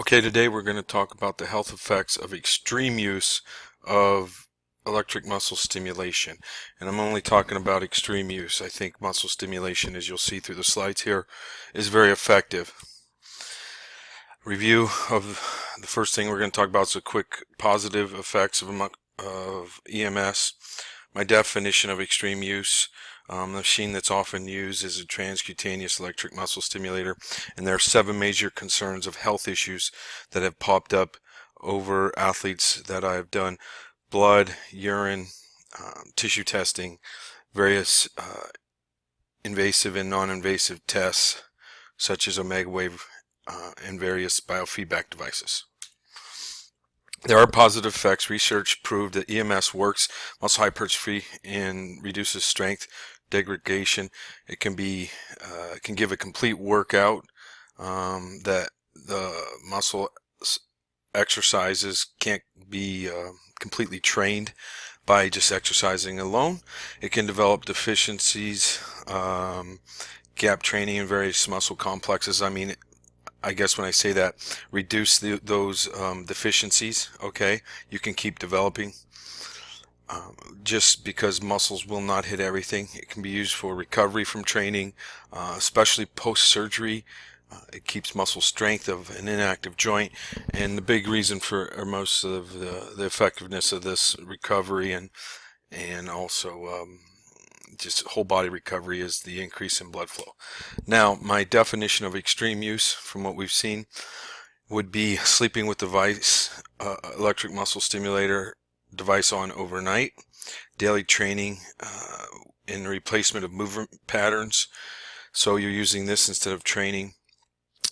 Okay, today we're going to talk about the health effects of extreme use of electric muscle stimulation. And I'm only talking about extreme use. I think muscle stimulation, as you'll see through the slides here, is very effective. Review of the first thing we're going to talk about is the quick positive effects of EMS. My definition of extreme use. The machine that's often used is a transcutaneous electric muscle stimulator, and there are 7 major concerns of health issues that have popped up over athletes that I have done: blood, urine, tissue testing, various invasive and non-invasive tests such as omega wave and various biofeedback devices. There are positive effects. Research proved that EMS works muscle hypertrophy and reduces strength degradation. It can give a complete workout that the muscle exercises can't be completely trained by just exercising alone. It can develop deficiencies, gap training in various muscle complexes. I guess when I say that, reduce those deficiencies. Okay, you can keep developing. Just because muscles will not hit everything. It can be used for recovery from training, especially post-surgery. It keeps muscle strength of an inactive joint, and the big reason for most of the effectiveness of this recovery and also just whole body recovery is the increase in blood flow. Now, my definition of extreme use from what we've seen would be sleeping with device, electric muscle stimulator device on overnight, daily training in replacement of movement patterns, so you're using this instead of training,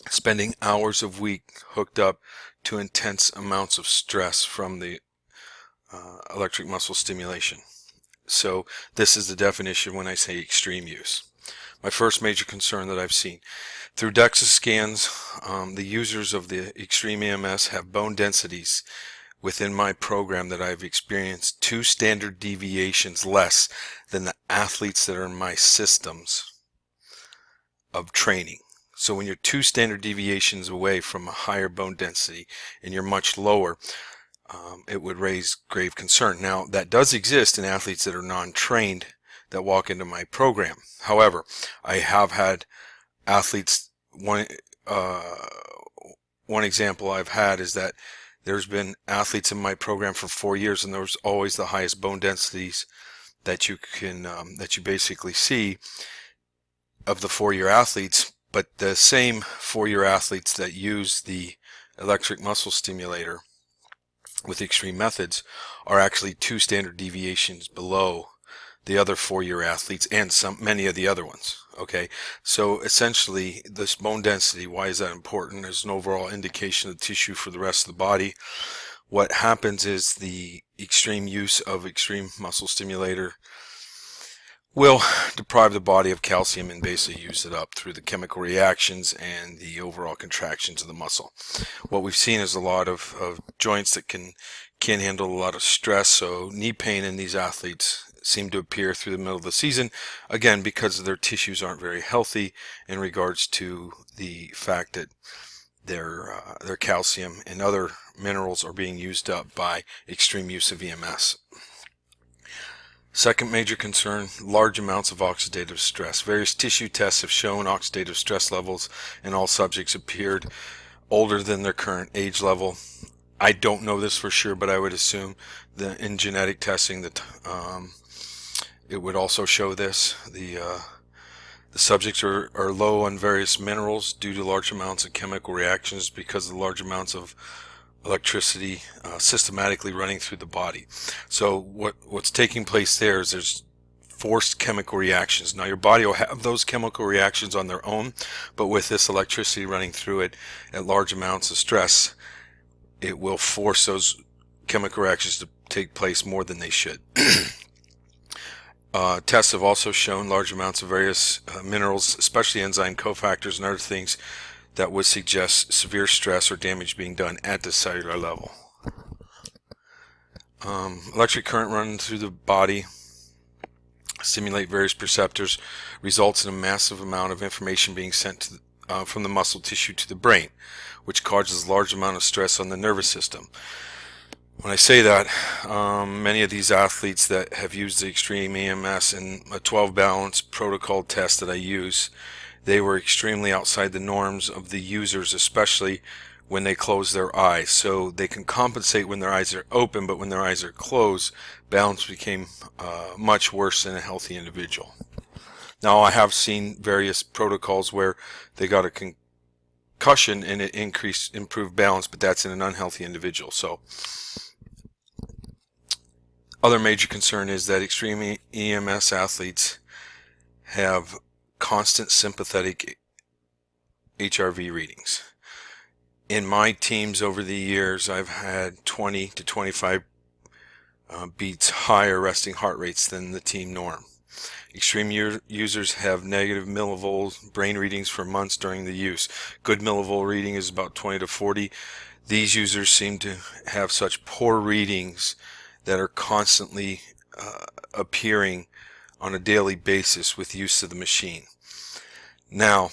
spending hours a week hooked up to intense amounts of stress from the electric muscle stimulation. So this is the definition when I say extreme use. My first major concern that I've seen through DEXA scans, the users of the Extreme EMS have bone densities within my program that I've experienced 2 standard deviations less than the athletes that are in my systems of training. So when you're 2 standard deviations away from a higher bone density and you're much lower, it would raise grave concern. Now, that does exist in athletes that are non-trained that walk into my program. However, I have had athletes, one example I've had is that there's been athletes in my program for 4 years, and there's always the highest bone densities that you can that you basically see of the 4-year athletes. But the same 4-year athletes that use the electric muscle stimulator with extreme methods are actually 2 standard deviations below the other 4-year athletes and many of the other ones. Okay, so essentially this bone density, why is that important? As an overall indication of the tissue for the rest of the body. What happens is the extreme use of extreme muscle stimulator will deprive the body of calcium and basically use it up through the chemical reactions and the overall contractions of the muscle. What we've seen is a lot of joints that can handle a lot of stress, so knee pain in these athletes seem to appear through the middle of the season, again because their tissues aren't very healthy in regards to the fact that their calcium and other minerals are being used up by extreme use of EMS. Second major concern, large amounts of oxidative stress. Various tissue tests have shown oxidative stress levels in all subjects appeared older than their current age level. I don't know this for sure, but I would assume that in genetic testing that it would also show this. The subjects are low on various minerals due to large amounts of chemical reactions because of the large amounts of electricity systematically running through the body. So what's taking place there is there's forced chemical reactions. Now your body will have those chemical reactions on their own, but with this electricity running through it at large amounts of stress, it will force those chemical reactions to take place more than they should. Tests have also shown large amounts of various minerals, especially enzyme cofactors and other things that would suggest severe stress or damage being done at the cellular level. Electric current running through the body stimulate various receptors, results in a massive amount of information being sent from the muscle tissue to the brain, which causes a large amount of stress on the nervous system. When I say that, many of these athletes that have used the Extreme EMS in a 12 balance protocol test that I use, they were extremely outside the norms of the users, especially when they close their eyes. So they can compensate when their eyes are open, but when their eyes are closed, balance became much worse than a healthy individual. Now, I have seen various protocols where they got a concussion and it improved balance, but that's in an unhealthy individual. So other major concern is that Extreme EMS athletes have constant sympathetic HRV readings. In my teams over the years, I've had 20 to 25 beats higher resting heart rates than the team norm. Extreme users have negative millivol brain readings for months during the use. Good millivol reading is about 20 to 40. These users seem to have such poor readings that are constantly appearing on a daily basis with use of the machine. Now,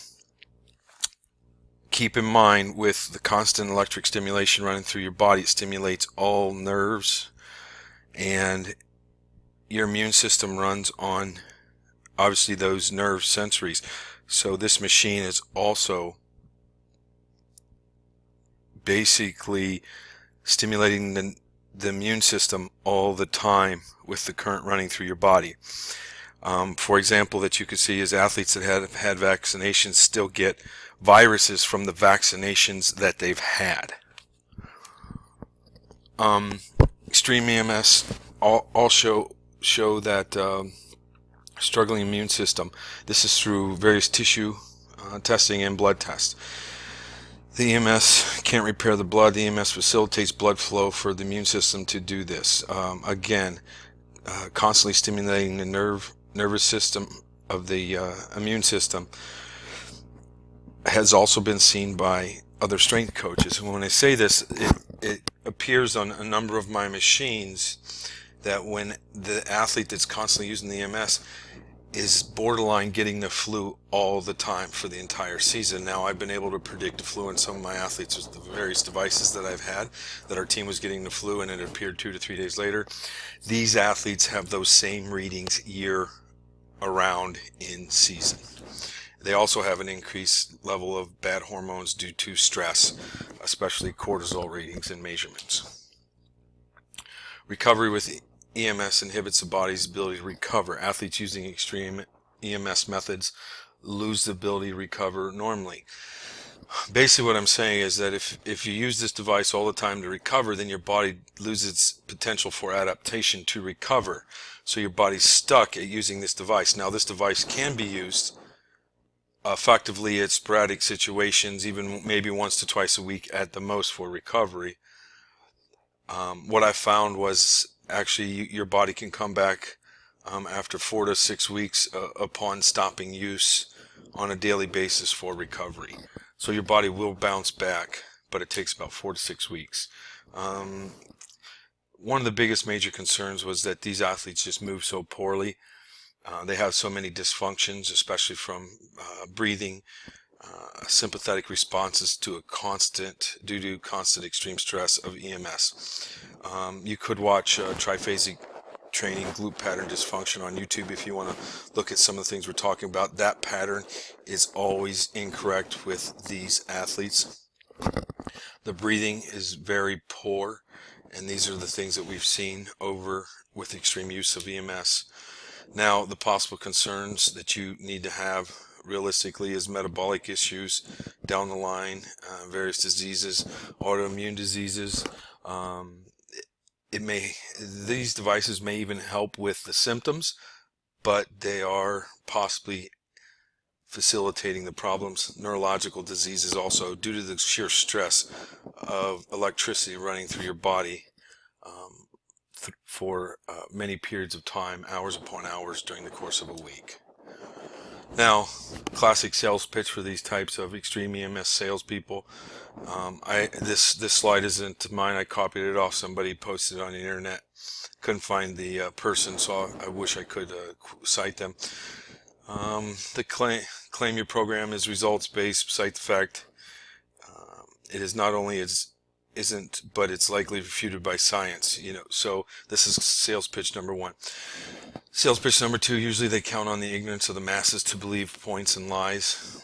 keep in mind, with the constant electric stimulation running through your body, it stimulates all nerves, and your immune system runs on obviously those nerve sensories. So this machine is also basically stimulating the immune system all the time with the current running through your body. For example, that you could see is athletes that have had vaccinations still get viruses from the vaccinations that they've had. Extreme EMS all show that struggling immune system. This is through various tissue testing and blood tests. The EMS can't repair the blood. The EMS facilitates blood flow for the immune system to do this. Again, constantly stimulating the nervous system of the immune system has also been seen by other strength coaches. And when I say this, it appears on a number of my machines that when the athlete that's constantly using the EMS is borderline getting the flu all the time for the entire season. Now, I've been able to predict the flu in some of my athletes with the various devices that I've had, that our team was getting the flu and it appeared 2 to 3 days later. These athletes have those same readings year around in season. They also have an increased level of bad hormones due to stress, especially cortisol readings and measurements. Recovery with EMS inhibits the body's ability to recover. Athletes using extreme EMS methods lose the ability to recover normally. Basically what I'm saying is that if you use this device all the time to recover, then your body loses its potential for adaptation to recover. So your body's stuck at using this device. Now, this device can be used effectively at sporadic situations, even maybe once to twice a week at the most for recovery. What I found was actually your body can come back after 4 to 6 weeks upon stopping use on a daily basis for recovery. So your body will bounce back, but it takes about 4 to 6 weeks. One of the biggest major concerns was that these athletes just move so poorly. They have so many dysfunctions, especially from breathing, sympathetic responses due to constant extreme stress of EMS. You could watch triphasic training glute pattern dysfunction on YouTube if you want to look at some of the things we're talking about. That pattern is always incorrect with these athletes. The breathing is very poor, and these are the things that we've seen over with extreme use of EMS. Now, the possible concerns that you need to have realistically is metabolic issues down the line, various diseases, autoimmune diseases. These devices may even help with the symptoms, but they are possibly facilitating the problems. Neurological diseases also, due to the sheer stress of electricity running through your body for many periods of time, hours upon hours during the course of a week. Now, classic sales pitch for these types of extreme EMS salespeople. This slide isn't mine. I copied it off. Somebody posted it on the internet. Couldn't find the person, so I wish I could cite them. The claim your program is results-based site effect. It is not only isn't, but it's likely refuted by science. So this is sales pitch number one. Sales pitch number two, usually they count on the ignorance of the masses to believe points and lies.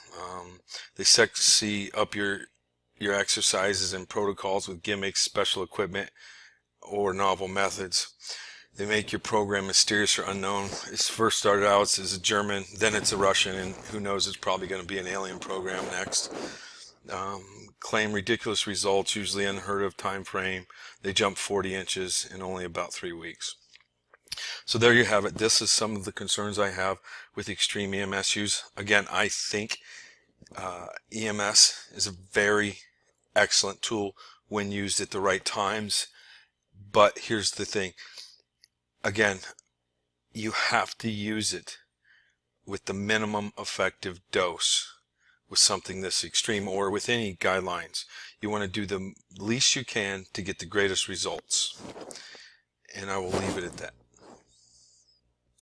They sexy up your exercises and protocols with gimmicks, special equipment, or novel methods. They make your program mysterious or unknown. It first started out as a German, then it's a Russian, and who knows, it's probably going to be an alien program next. Claim ridiculous results, usually unheard of time frame. They jump 40 inches in only about 3 weeks. So there you have it. This is some of the concerns I have with extreme EMS use. Again, I think EMS is a very excellent tool when used at the right times. But here's the thing. Again, you have to use it with the minimum effective dose with something this extreme, or with any guidelines. You want to do the least you can to get the greatest results. And I will leave it at that.